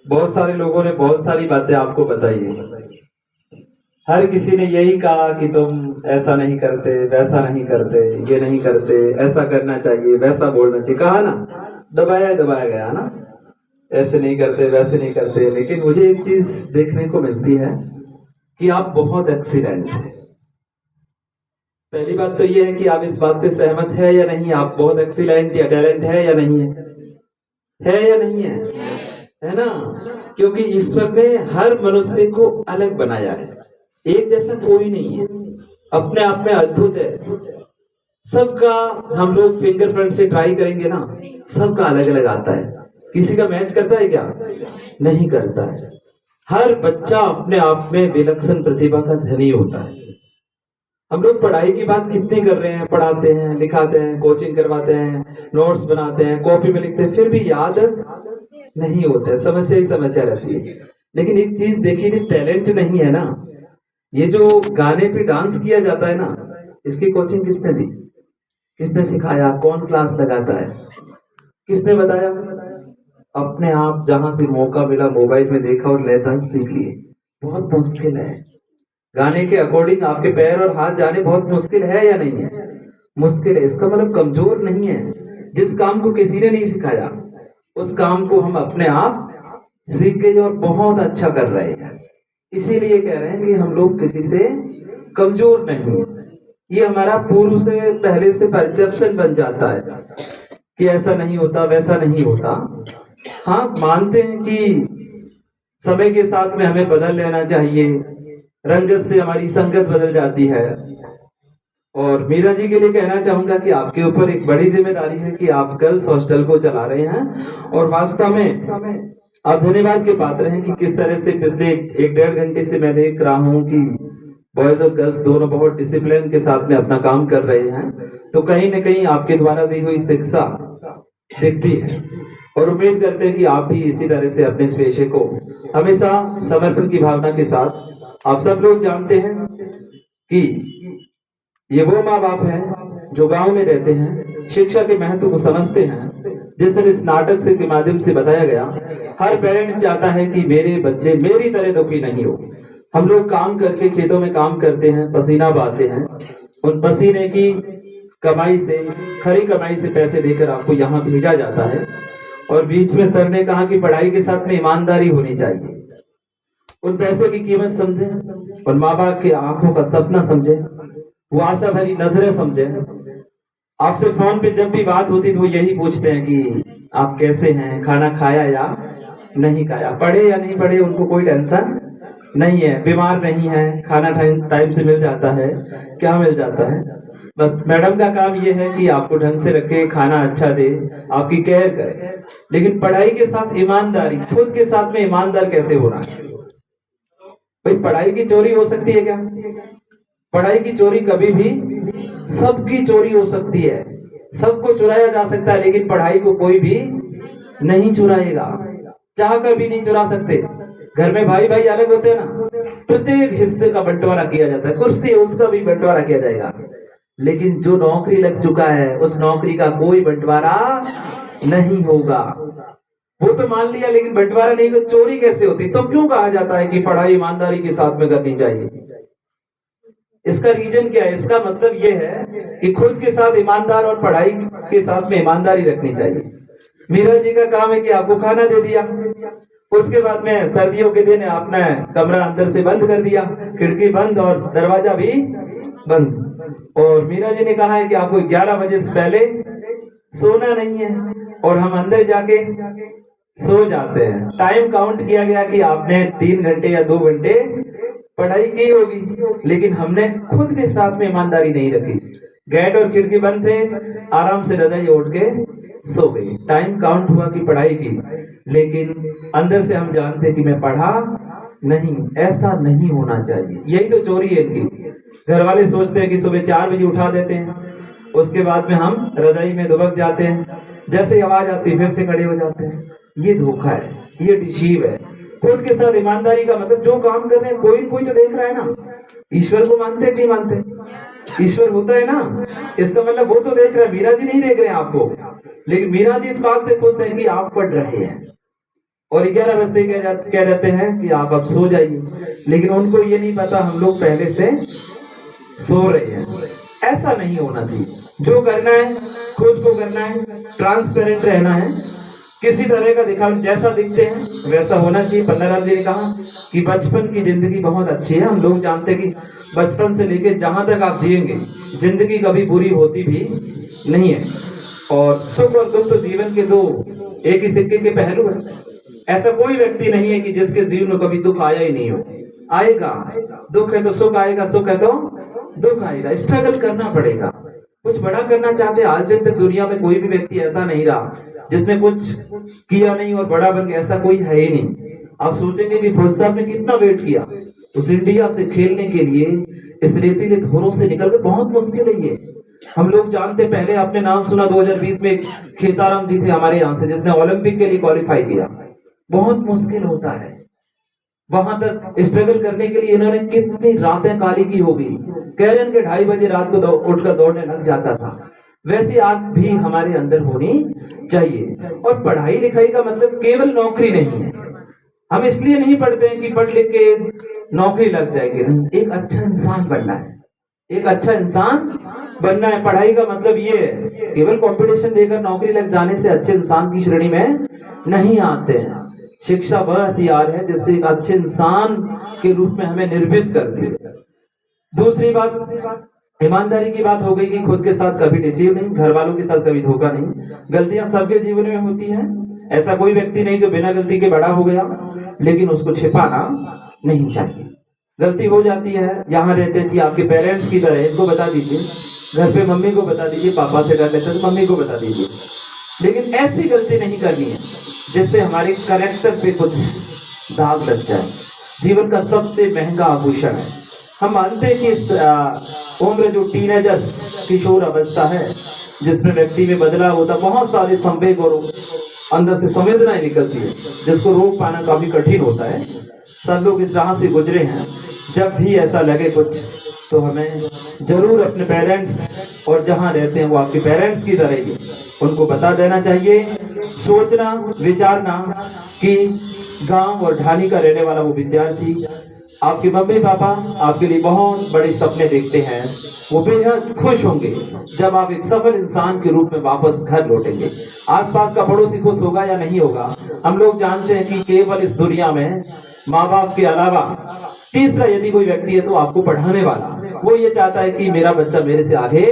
बहुत सारे लोगों ने बहुत सारी बातें आपको बताई है। हर किसी ने यही कहा कि तुम ऐसा नहीं करते, वैसा नहीं करते, ये नहीं करते, ऐसा करना चाहिए, वैसा बोलना चाहिए, कहा ना, दबाया दबाया गया ना, ऐसे नहीं करते, वैसे नहीं करते। लेकिन मुझे एक चीज देखने को मिलती है कि आप बहुत एक्सीलेंट हैं। पहली बात तो ये है कि आप इस बात से सहमत है या नहीं, आप बहुत एक्सीलेंट या टैलेंट है या नहीं है या नहीं है? है ना? क्योंकि ईश्वर ने हर मनुष्य को अलग बनाया है, एक जैसा कोई नहीं है, अपने आप में अद्भुत है सबका। हम लोग फिंगरप्रिंट से ट्राई करेंगे ना, सबका अलग अलग आता है। किसी का मैच करता है क्या? नहीं करता है। हर बच्चा अपने आप में विलक्षण प्रतिभा का धनी होता है। हम लोग पढ़ाई की बात कितनी कर रहे हैं, पढ़ाते हैं, लिखाते हैं, कोचिंग करवाते हैं, नोट्स बनाते हैं, कॉपी में लिखते हैं, फिर भी याद नहीं होता है, समस्या ही समस्या रहती है। लेकिन एक चीज देखिए, टैलेंट नहीं है ना, ये जो गाने पे डांस किया जाता है ना, इसकी कोचिंग किसने दी, किसने सिखाया, कौन क्लास लगाता है, किसने बताया? अपने आप जहां से मौका मिला मोबाइल में देखा और लय सीख लिए। बहुत मुश्किल है, गाने के अकॉर्डिंग आपके पैर और हाथ जाने बहुत मुश्किल है या नहीं है? मुश्किल है। इसका मतलब कमजोर नहीं है। जिस काम को किसी ने नहीं सिखाया, उस काम को हम अपने आप सीख गए और बहुत अच्छा कर रहे हैं। इसीलिए कह रहे हैं कि हम लोग किसी से कमजोर नहीं है। ये हमारा पूर्व से पहले से परसेप्शन बन जाता है कि ऐसा नहीं होता, वैसा नहीं होता। हाँ, मानते हैं कि समय के साथ में हमें बदल लेना चाहिए, रंगत से हमारी संगत बदल जाती है। और मीरा जी के लिए कहना चाहूंगा कि आपके ऊपर एक बड़ी जिम्मेदारी है कि आप गर्ल्स हॉस्टल को चला रहे हैं, और वास्तव में आप धन्यवाद के पात्र हैं कि किस तरह से पिछले एक डेढ़ घंटे से मैं देख रहा हूं कि बॉयज और गर्ल्स दोनों बहुत डिसिप्लिन के साथ में अपना काम कर रहे हैं। तो कहीं न कहीं आपके द्वारा दी हुई शिक्षा दिखती है, और उम्मीद करते हैं कि आप भी इसी तरह से अपने इस पेशे को हमेशा समर्पण की भावना के साथ। आप सब लोग जानते हैं कि ये वो माँ बाप हैं जो गांव में रहते हैं, शिक्षा के महत्व को समझते हैं। जिस तरह इस नाटक से के माध्यम से बताया गया, हर पेरेंट चाहता है कि मेरे बच्चे मेरी तरह दुखी नहीं हो। हम लोग काम करके खेतों में काम करते हैं, पसीना बहाते हैं, उन पसीने की कमाई से, खरी कमाई से पैसे देकर आपको यहाँ भेजा जाता है। और बीच में सर ने कहा कि पढ़ाई के साथ में ईमानदारी होनी चाहिए। उन पैसे की कीमत समझे, और माँ बाप के आंखों का सपना समझे, वो आशा भरी नजरें समझे। आपसे फोन पे जब भी बात होती तो वो यही पूछते हैं कि आप कैसे हैं, खाना खाया या नहीं खाया, पढ़े या नहीं पढ़े, उनको कोई टेंशन नहीं है, बीमार नहीं है, खाना टाइम से मिल जाता है, क्या मिल जाता है। बस मैडम का काम ये है कि आपको ढंग से रखे, खाना अच्छा दे, आपकी केयर करे। लेकिन पढ़ाई के साथ ईमानदारी, खुद के साथ में ईमानदार कैसे होना है? भाई पढ़ाई की चोरी हो सकती है क्या? पढ़ाई की चोरी कभी भी, सबकी चोरी हो सकती है, सबको चुराया जा सकता है, लेकिन पढ़ाई को कोई भी नहीं चुराएगा, चाह कर भी नहीं चुरा सकते। घर में भाई भाई अलग होते हैं ना, प्रत्येक हिस्से का बंटवारा किया जाता है, कुर्सी है उसका भी बंटवारा किया जाएगा। लेकिन जो नौकरी लग चुका है, उस नौकरी का कोई बंटवारा नहीं होगा। वो तो मान लिया, लेकिन बंटवारा नहीं, तो चोरी कैसे होती? तो क्यों कहा जाता है कि पढ़ाई ईमानदारी के साथ में करनी चाहिए? इसका रीजन क्या है? इसका मतलब यह है कि खुद के साथ ईमानदार और पढ़ाई के साथ में ईमानदारी रखनी चाहिए। मीरा जी का काम है कि आपको खाना दे दिया, उसके बाद में सर्दियों के दिन आपने कमरा अंदर से बंद कर दिया, खिड़की बंद और दरवाजा भी बंद। और मीरा जी ने कहा है कि आपको 11 बजे से पहले सोना नहीं है, और हम अंदर जाके सो जाते हैं। टाइम काउंट किया गया कि आपने 3 घंटे या 2 घंटे पढ़ाई की होगी, लेकिन हमने खुद के साथ में ईमानदारी नहीं रखी। गेट और खिड़की बंद थे, आराम से रजाई ओढ़ के सो गई। टाइम काउंट हुआ कि पढ़ाई की, लेकिन अंदर से हम जानते कि मैं पढ़ा नहीं। ऐसा नहीं होना चाहिए। यही तो चोरी है इनकी। घर वाले सोचते हैं कि सुबह 4 बजे उठा देते हैं, उसके बाद में हम रजाई में दुबक जाते हैं, जैसे ही आवाज आती फिर से खड़े हो जाते हैं। ये धोखा है, ये डिसीव है। खुद के साथ ईमानदारी का मतलब, जो काम कर रहे हैं कोई कोई तो देख रहा है ना। ईश्वर को मानते हैं कि नहीं मानते? ईश्वर होता है ना, इसका मतलब वो तो देख रहा है। मीरा जी नहीं देख रहे हैं आपको, लेकिन मीरा जी इस बात से खुश है कि आप पढ़ रहे हैं, और 11 बजते कह देते हैं कि आप अब सो जाइए, लेकिन उनको ये नहीं पता हम लोग पहले से सो रहे हैं। ऐसा नहीं होना चाहिए। जो करना है खुद को करना है, ट्रांसपेरेंट रहना है, किसी तरह का दिखावा, जैसा दिखते हैं वैसा होना चाहिए। पन्नालाल जी ने कहा कि बचपन की जिंदगी बहुत अच्छी है। हम लोग जानते हैं कि बचपन से लेकर जहां तक आप जिएंगे जिंदगी कभी बुरी होती भी नहीं है, और सुख और दुख तो जीवन के दो एक ही सिक्के के पहलू है। ऐसा कोई व्यक्ति नहीं है कि जिसके जीवन में कभी दुख आया ही नहीं हो। आएगा, दुख है तो सुख आएगा, सुख है तो दुख आएगा। स्ट्रगल करना पड़ेगा। कुछ बड़ा करना चाहते हैं, आज दिन तक दुनिया में कोई भी व्यक्ति ऐसा नहीं रहा जिसने कुछ किया नहीं और बड़ा बन गया, ऐसा कोई है ही नहीं। आप सोचेंगे कि फौज साहब ने कितना वेट किया उस इंडिया से खेलने के लिए, इस रेतीले धोरों से निकलकर, बहुत मुश्किल है ये। हम लोग जानते, पहले आपने नाम सुना 2020 में खेताराम जी थे हमारे यहाँ से, जिसने ओलंपिक के लिए क्वालिफाई किया। बहुत मुश्किल होता है, वहां तक स्ट्रगल करने के लिए इन्होंने कितनी रातें काली की होगी। कह रहे हैं कि 2:30 बजे रात को उठकर दौड़ने लग जाता था। वैसी आग भी हमारे अंदर होनी चाहिए। और पढ़ाई लिखाई का मतलब केवल नौकरी नहीं है। हम इसलिए नहीं पढ़ते हैं कि पढ़ लिख के नौकरी लग जाएगी, नहीं, एक अच्छा इंसान बनना है। एक अच्छा इंसान बनना है। पढ़ाई का मतलब ये है, केवल कंपटीशन देकर नौकरी लग जाने से अच्छे इंसान की श्रेणी में नहीं आते हैं। शिक्षा वह हथियार है जिससे एक अच्छे इंसान के रूप में हमें निर्मित करती है। दूसरी बात, ईमानदारी की बात हो गई कि खुद के साथ कभी डिसीव नहीं, घर वालों के साथ कभी धोखा नहीं। गलतियां सबके जीवन में होती हैं, ऐसा कोई व्यक्ति नहीं जो बिना गलती के बड़ा हो गया, लेकिन उसको छिपाना नहीं चाहिए। गलती हो जाती है, यहाँ रहते थे आपके पेरेंट्स की तरह, इनको बता दीजिए, घर पे मम्मी को बता दीजिए, पापा से डर लेते तो मम्मी को बता दीजिए, लेकिन ऐसी गलती नहीं करनी है जिससे हमारे कैरेक्टर पे कुछ दाग लग जाए। जीवन का सबसे महंगा आभूषण है। हम मानते हैं कि उम्र जो टीनेजर्स किशोर अवस्था है, जिसमें व्यक्ति में बदलाव होता, बहुत सारे संवेग और अंदर से संवेदनाएं निकलती है, जिसको रोक पाना काफी कठिन होता है। सब लोग इस राह से गुजरे हैं। जब भी ऐसा लगे कुछ, तो हमें जरूर अपने पेरेंट्स, और जहां रहते हैं वो आपके पेरेंट्स की तरह ही, उनको बता देना चाहिए। सोचना विचारना कि गांव और ढाली का रहने वाला वो विद्यार्थी, आपके मम्मी पापा आपके लिए बहुत बड़े सपने देखते हैं। वो बेहद खुश होंगे जब आप एक सफल इंसान के रूप में वापस घर लौटेंगे। आसपास का पड़ोसी खुश होगा या नहीं होगा, हम लोग जानते हैं कि केवल इस दुनिया में माँ बाप के अलावा तीसरा यदि कोई व्यक्ति है तो आपको पढ़ाने वाला। वो ये चाहता है कि मेरा बच्चा मेरे से आगे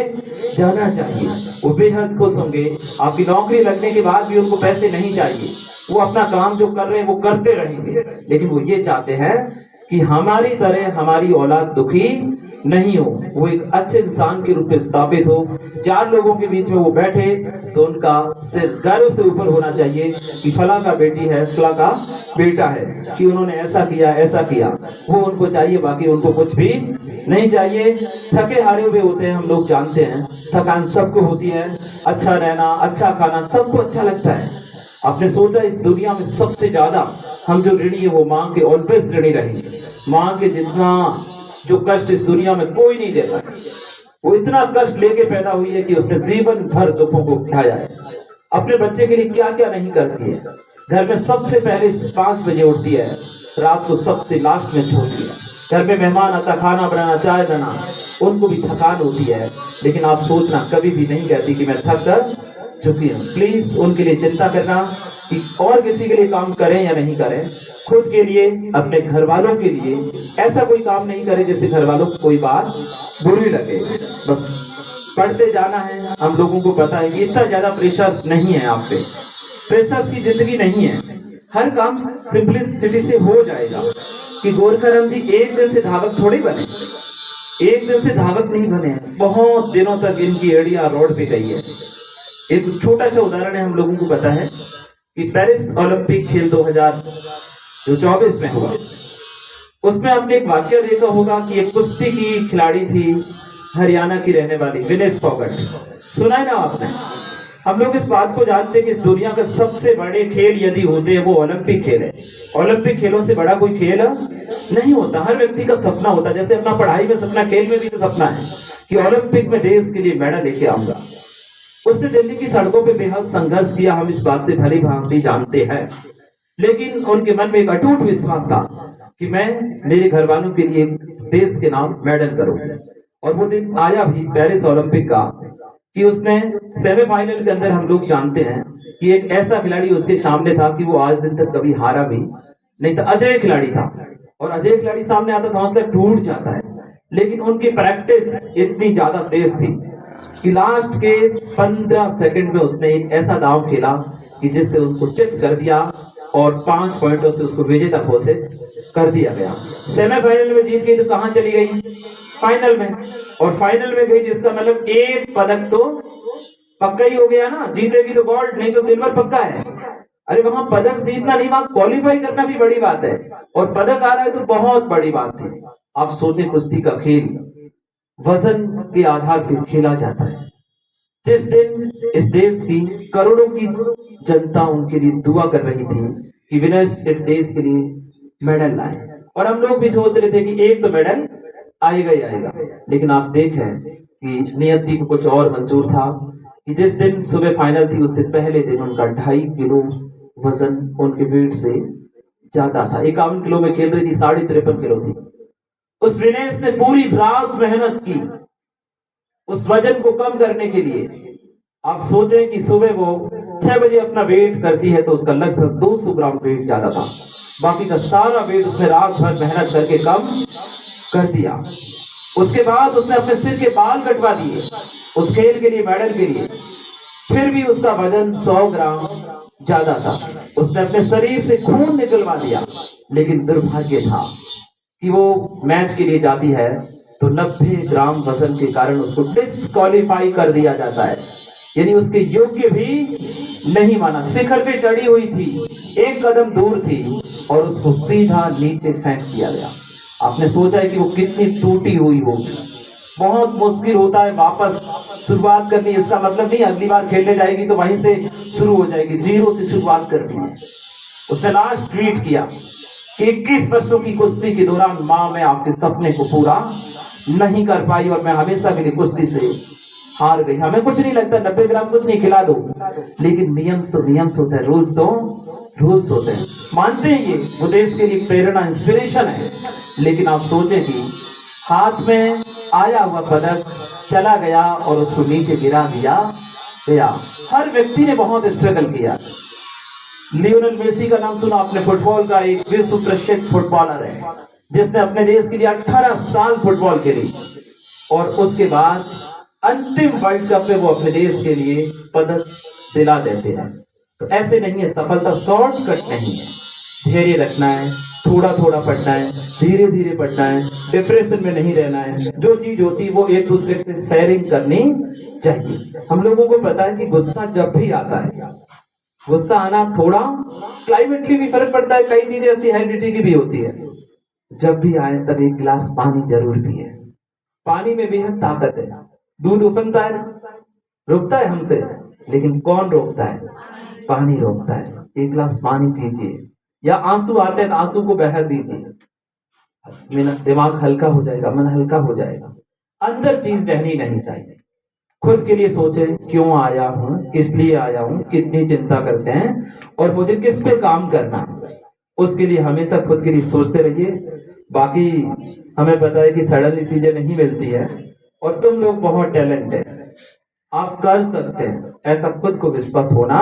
जाना चाहिए। वो बेहद खुश होंगे। आपकी नौकरी लगने के बाद भी उनको पैसे नहीं चाहिए, वो अपना काम जो कर रहे हैं वो करते रहेंगे, लेकिन वो ये चाहते हैं कि हमारी तरह हमारी औलाद दुखी नहीं हो, वो एक अच्छे इंसान के रूप में स्थापित हो। 4 लोगों के बीच में वो बैठे तो उनका सिर गर्व से ऊपर होना चाहिए कि फला का बेटी है, फला का बेटा है, कि उन्होंने ऐसा किया ऐसा किया। वो उनको चाहिए, बाकी उनको कुछ भी नहीं चाहिए। थके हारे हुए होते हैं, हम लोग जानते हैं, थकान सबको होती है। अच्छा रहना, अच्छा खाना सबको अच्छा लगता है। आपने सोचा इस दुनिया में सबसे ज्यादा हम जो ऋणी है वो माँ के ऑलवेज ऋणी रहेंगे। माँ के जितना जो कष्ट इस दुनिया में कोई नहीं देता। वो इतना कष्ट लेके पैदा हुई है कि उसने जीवन भर दुखों को उठाया है। अपने बच्चे के लिए क्या क्या नहीं करती है। घर में सबसे पहले 5 बजे उठती है, रात को सबसे लास्ट में छोड़ती है। घर में मेहमान आता, खाना बनाना, चाय बनाना, उनको भी थकान होती है, लेकिन आप सोचना कभी भी नहीं कहती कि मैं थक कर चुकी हूँ। प्लीज उनके लिए चिंता करना कि और किसी के लिए काम करें या नहीं करें, खुद के लिए, अपने घर वालों के लिए ऐसा कोई काम नहीं करे जिससे घर वालों को कोई बात बुरी लगे। बस पढ़ते जाना है। हम लोगों को पता है कि इतना ज्यादा प्रेशर नहीं है आप पे, प्रेशर की जिंदगी नहीं है। हर काम सिंपलिसिटी से हो जाएगा। कि गोरखाराम जी एक दिन से धावक थोड़ी बने, एक दिन से धावक नहीं बने, बहुत दिनों तक इनकी एड़ियां रोड पे गई है। एक छोटा सा उदाहरण है, हम लोगों को पता है कि पेरिस ओलंपिक खेल 2024 में हुआ, उसमें आपने एक वाक्य देखा होगा कि एक कुश्ती की खिलाड़ी थी, हरियाणा की रहने वाली विनेश फोगाट। सुना है ना आपने? हम लोग इस बात को जानते हैं कि इस दुनिया का सबसे बड़े खेल यदि होते हैं वो ओलंपिक खेल है। ओलंपिक खेलों से बड़ा कोई खेल नहीं होता। हर व्यक्ति का सपना होता है, जैसे अपना पढ़ाई में सपना, खेल में भी तो सपना है कि ओलंपिक में देश के लिए मेडल लेके आऊंगा। उसने दिल्ली की सड़कों पे बेहद संघर्ष किया, हम इस बात से भली भांति जानते हैं। लेकिन उनके मन में एक अटूट विश्वास था कि मैं मेरे घर वालों के लिए देश के नाम मेडल करूं। और वो दिन आया भी पेरिस ओलंपिक का कि उसने सेमीफाइनल के अंदर, हम लोग जानते हैं कि एक ऐसा खिलाड़ी उसके सामने था कि वो आज दिन तक कभी हारा भी नहीं था। अजय खिलाड़ी था, और अजय खिलाड़ी सामने आता तो हौसला टूट जाता है। लेकिन उनकी प्रैक्टिस इतनी ज्यादा तेज थी कि लास्ट के 15 सेकंड में उसने एक ऐसा दांव खेला कि जिससे उसको चित कर दिया और 5 पॉइंटों से उसको विजेता घोषित कर दिया गया। सेमीफाइनल में जीत गई तो कहां चली गई? फाइनल में। और फाइनल में गई जिसका मतलब एक पदक तो पक्का ही हो गया ना, जीतेगी तो गोल्ड, नहीं तो सिल्वर पक्का है। अरे वहां पदक जीतना नहीं, वहां क्वालिफाई करना भी बड़ी बात है, और पदक आ रहा है तो बहुत बड़ी बात थी। आप सोचे, कुश्ती का खेल वजन के आधार पर खेला जाता है। जिस दिन इस देश की करोड़ों की जनता उनके लिए दुआ कर रही थी कि विनय इस देश के लिए मेडल लाए, और हम लोग भी सोच रहे थे कि एक तो मेडल आएगा ही आएगा। लेकिन आप देखें कि नियति को कुछ और मंजूर था कि जिस दिन सुबह फाइनल थी उससे पहले दिन उनका 2.5 किलो वजन उनके वेट से ज्यादा था। 51 किलो में खेल रही थी, 53.5 किलो थी। उस विनेश ने पूरी रात मेहनत की उस वजन को कम करने के लिए। आप सोचें कि सुबह वो 6 बजे अपना वेट करती है तो उसका लगभग 200 ग्राम वेट ज्यादा था। बाकी का सारा वेट उसने रात भर मेहनत करके कम कर दिया। उसके बाद उसने अपने सिर के बाल कटवा दिए उस खेल के लिए, मेडल के लिए। फिर भी उसका वजन 100 ग्राम ज्यादा था। उसने अपने शरीर से खून निकलवा दिया, लेकिन दुर्भाग्य था कि वो मैच के लिए जाती है तो 90 ग्राम वजन के कारण उसको डिस्क्वालीफाई कर दिया जाता है, यानी उसके योग्य भी नहीं माना। शिखर पे चढ़ी हुई थी, एक कदम दूर थी और उसको सीधा नीचे फेंक दिया गया। आपने सोचा है कि वो कितनी टूटी हुई होगी। बहुत मुश्किल होता है वापस शुरुआत करनी। इसका मतलब नहीं अगली बार खेलने जाएगी तो वहीं से शुरू हो जाएगी, जीरो से शुरुआत करनी है। उसने लास्ट ट्वीट किया कि 21 वर्षों की कुश्ती के दौरान माँ, मैं आपके सपने को पूरा नहीं कर पाई और मैं हमेशा के लिए कुश्ती से हार गई। हमें कुछ नहीं लगता, 90 ग्राम कुछ नहीं, खिला दो, लेकिन नियम्स तो नियम्स होते हैं, रूल्स तो रूल्स होते हैं। मानते हैं ये, वो देश के लिए प्रेरणा, इंस्पिरेशन है। लेकिन आप सोचें कि हाथ में आया हुआ पदक चला गया और उसको नीचे गिरा दिया गया। हर व्यक्ति ने बहुत स्ट्रगल किया। लियोनेल मेसी का नाम सुना आपने? फुटबॉल का एक विश्व प्रसिद्ध फुटबॉलर है जिसने अपने देश के लिए 18 साल फुटबॉल खेली, और उसके बाद अंतिम वर्ल्ड कप में वो अपने देश के लिए पदक दिला देते हैं। तो ऐसे नहीं है, सफलता शॉर्टकट नहीं है। धैर्य रखना है, थोड़ा थोड़ा पढ़ना है, धीरे धीरे पढ़ना है, डिप्रेशन में नहीं रहना है। जो चीज होती है वो एक दूसरे से शेयरिंग करनी चाहिए। हम लोगों को पता है कि गुस्सा जब भी आता है, गुस्सा आना थोड़ा क्लाइमेटली भी फर्क पड़ता है, कई चीजें ऐसी हेरिडिटी की भी होती है। जब भी आए तब एक गिलास पानी जरूर पिए। पानी में बेहद ताकत है। दूध उफनता है, रोकता है हमसे, लेकिन कौन रोकता है? पानी रोकता है। एक गिलास पानी पीजिए, या आंसू आते हैं आंसू को बहा दीजिए, मेरा दिमाग हल्का हो जाएगा, मन हल्का हो जाएगा। अंदर चीज रहनी नहीं चाहिए। खुद के लिए सोचें, क्यों आया हूं, किस लिए आया हूं, कितनी चिंता करते हैं और मुझे किस पे काम करना है, उसके लिए हमेशा खुद के लिए सोचते रहिए। बाकी हमें पता है कि सडनली चीजें नहीं मिलती है, और तुम लोग बहुत टैलेंट है, आप कर सकते हैं, ऐसा खुद को विश्वास होना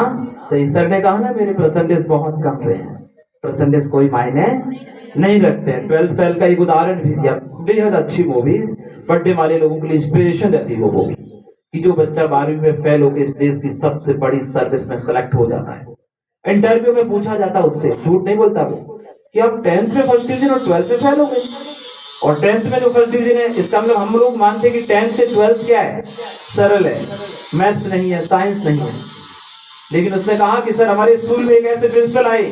चाहिए। सर ने कहा ना मेरे परसेंटेज बहुत कम रहे हैं, परसेंटेज कोई मायने नहीं रखते हैं। 12th फेल का एक उदाहरण भी दिया, बेहद अच्छी मूवी, पढ़ने वाले लोगों के लिए इंस्पिरेशन रहती है वो मूवी, कि जो बच्चा 12वीं में फेल होकर इस देश की सबसे बड़ी सर्विस में सेलेक्ट हो जाता है। इंटरव्यू में पूछा जाता है उससे, झूठ नहीं बोलता वो, कि आप 10th में फर्स्ट डिवीजन और 12th में फेल हो गए, और 10th में जो फर्स्ट डिवीजन है, इसका मतलब हम लोग मानते हैं कि 10th से 12th क्या है, सरल है, मैथ्स नहीं है, साइंस नहीं है। लेकिन उसने कहा कि सर हमारे स्कूल में एक ऐसे प्रिंसिपल आए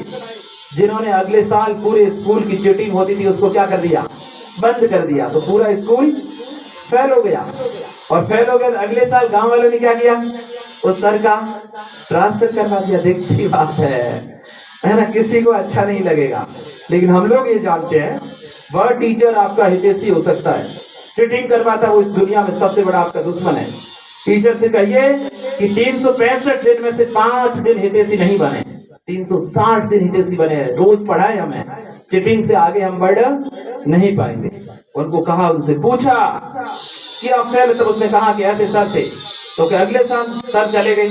जिन्होंने अगले साल पूरे स्कूल की चीटिंग होती थी उसको क्या कर दिया, बंद कर दिया, तो पूरा स्कूल फेल हो गया। और फेल हो गया, अगले साल गांव वालों ने क्या किया, उस सर का ट्रांसफर करवा दिया। देखती बात है ना, किसी को अच्छा नहीं लगेगा, लेकिन हम लोग ये जानते हैं वह टीचर आपका हितैषी हो सकता है, चीटिंग करवाता वो इस दुनिया में सबसे बड़ा आपका दुश्मन है। टीचर से कहिए कि 365 दिन में से 5 दिन हितैषी नहीं बने, 360 दिन हितैषी बने हैं, रोज पढ़ाए हमें, चीटिंग से आगे हम बढ़ नहीं पाएंगे। उनको कहा, उनसे पूछा कि आप फेल, तब उसने कहा कि ऐसे सर थे, तो क्या अगले साल सर चले गए,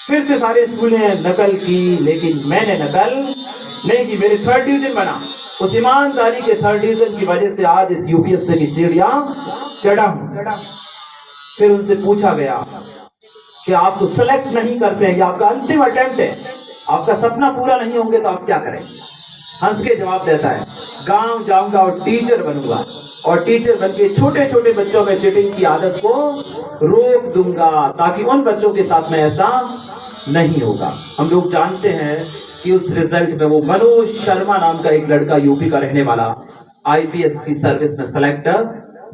फिर से सारे स्कूल ने नकल की, लेकिन मैंने नकल नहीं की, मेरे 3rd डिवीजन बना। उस ईमानदारी के 3rd डिवीजन की वजह से आज इस यूपीएससी की सीढ़ियां चढ़ा हूं। फिर उनसे पूछा गया कि आपको सेलेक्ट नहीं करते हैं, ये आपका अंतिम अटेम्प्ट है, आपका सपना पूरा नहीं होंगे तो आप क्या करेंगे? हंस के जवाब देता है, गांव जाऊंगा और टीचर बनूंगा, और टीचर बनके छोटे छोटे बच्चों में चीटिंग की आदत को रोक दूंगा, ताकि उन बच्चों के साथ में ऐसा नहीं होगा। हम लोग जानते हैं कि उस रिजल्ट में वो मनोज शर्मा नाम का एक लड़का, यूपी का रहने वाला, आईपीएस की सर्विस में सेलेक्ट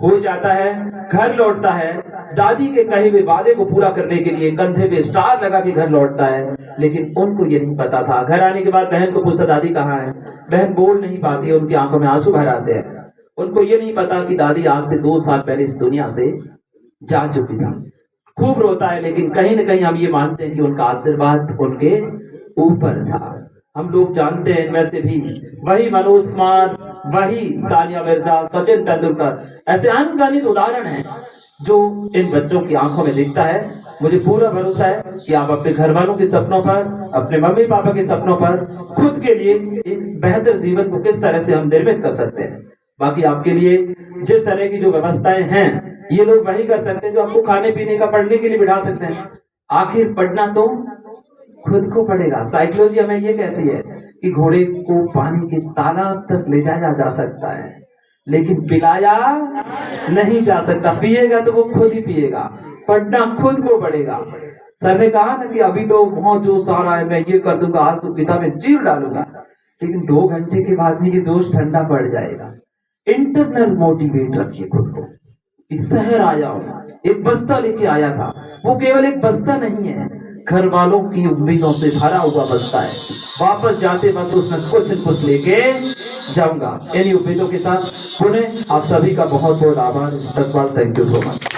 हो जाता है, घर लौटता है, दादी के कहे हुए वादे को पूरा करने के लिए कंधे पे स्टार लगा के घर लौटता है। लेकिन उनको ये नहीं पता था, घर आने के बाद बहन को पूछता, दादी कहाँ है? बहन बोल नहीं पाती, उनकी आंखों में आंसू भर आते हैं। उनको ये नहीं पता कि दादी आज से 2 साल पहले इस दुनिया से जा चुकी था। खूब रोता है, लेकिन कहीं ना कहीं हम ये मानते हैं कि उनका आशीर्वाद उनके ऊपर था। हम लोग जानते हैं इनमें से भी वही मनोज कुमार, वही सानिया मिर्जा, सचिन तेंदुलकर, ऐसे अनगिनत उदाहरण हैं जो इन बच्चों की आंखों में दिखता है। मुझे पूरा भरोसा है कि आप अपने घर वालों के सपनों पर, अपने मम्मी पापा के सपनों पर, खुद के लिए एक बेहतर जीवन को किस तरह से हम निर्मित कर सकते हैं। बाकी आपके लिए जिस तरह की जो व्यवस्थाएं हैं, ये लोग वही कर सकते हैं जो आपको खाने पीने का, पढ़ने के लिए बिठा सकते हैं। आखिर पढ़ना तो खुद को पड़ेगा। साइकोलॉजी हमें ये कहती है कि घोड़े को पानी के तालाब तक ले जाया जा सकता है, लेकिन पिलाया नहीं जा सकता। पिएगा तो वो खुद ही पिएगा, पढ़ना खुद को पड़ेगा। सर ने कहा ना कि अभी तो बहुत जोश आ रहा है, मैं ये कर दूंगा, आज तो किताब में चीर डालूंगा, लेकिन 2 घंटे के बाद में ये जोश ठंडा पड़ जाएगा। इंटरनल मोटिवेट रखिए खुद को। इस शहर आया हूं, एक बस्ता लेके आया था, वो केवल एक बस्ता नहीं है, घर वालों की उम्मीदों से भरा हुआ बस्ता है। वापस जाते वक्त उसमें कुछ न कुछ लेके जाऊंगा। इन उम्मीदों के साथ पुणे आप सभी का बहुत बहुत आभार। Thank you so much.